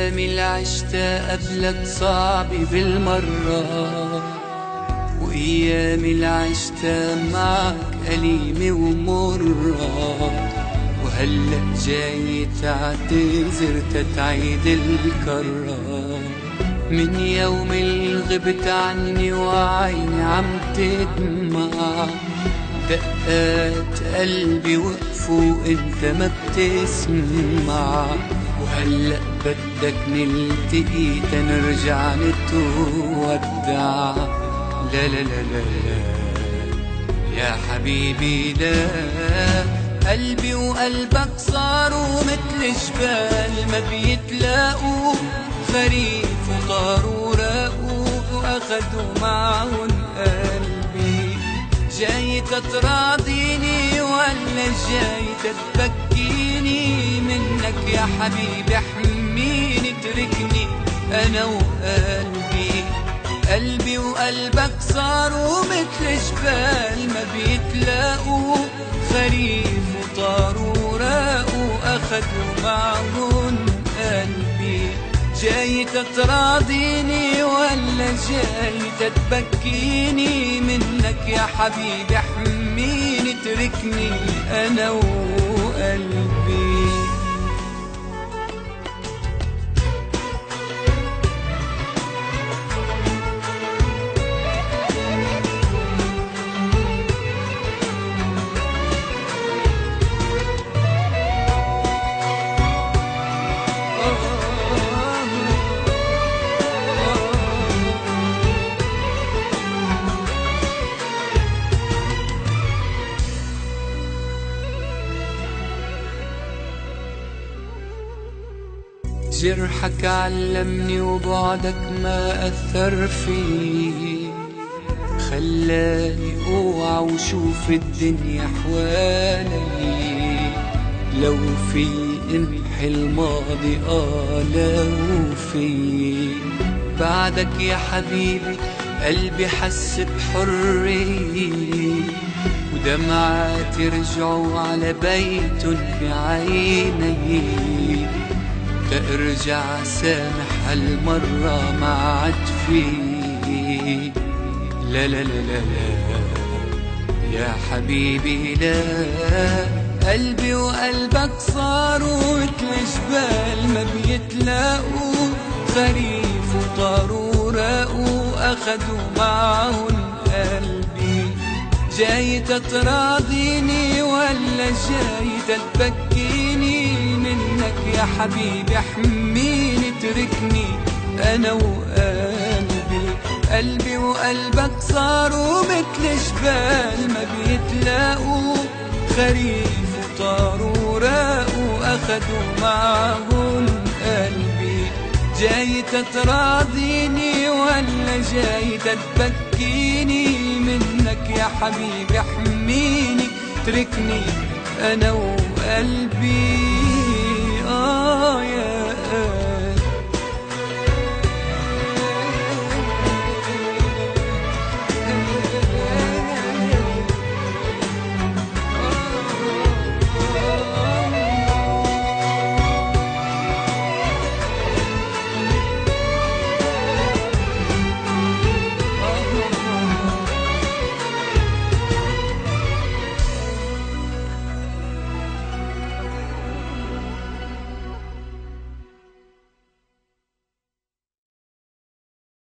أيامي اللي عشتها قبلك صعبة بالمرة، وأيامي اللي عشتها معك أليمة ومرة، وهلأ جاي تعتذر تتعيد الكرة. من يوم اللي غبت عني وعيني عم تدمع، دقات قلبي وقفوا وانت ما بتسمع، وهلأ بدك نلتقي تنرجع نتودع. لا لا لا لا يا حبيبي لا، قلبي وقلبك صاروا مثل جبال ما بيتلاقوا، خريف وطاروا راقوا واخدوا معهم قلبي. جاي تتراضيني ولا جاي تتبكيني؟ منك يا حبيبي احميني اتركني انا وقلبي. قلبي وقلبك صاروا مثل جبال ما بيتلاقوا، خريف وطاروا راقوا اخدوا معهم قلبي. جاي تتراضيني ولا جاي تتبكيني؟ منك يا حبيبي احميني اتركني انا وقلبي. جرحك علمني وبعدك ما أثر فيه، خلاني أوعى وشوف الدنيا حوالي. لو في امحي الماضي لو في بعدك يا حبيبي قلبي حس بحرية، ودمعاتي رجعوا على بيت بعيني. ترجع سامح هالمرة ما عاد في. لا لا لا لا لا يا حبيبي لا، قلبي وقلبك صاروا مثل جبال ما بيتلاقوا، خريف وطاروا راقوا اخدوا معهم قلبي. جاي تتراضيني ولا جاي تتبكيني؟ منك يا حبيبي احميني اتركني انا وقلبي. قلبي وقلبك صاروا مثل جبال ما بيتلاقوا، خريف وطاروا راقوا اخدوا معهم قلبي. جاي تتراضيني ولا جاي تتبكيني؟ منك يا حبيبي احميني اتركني انا وقلبي.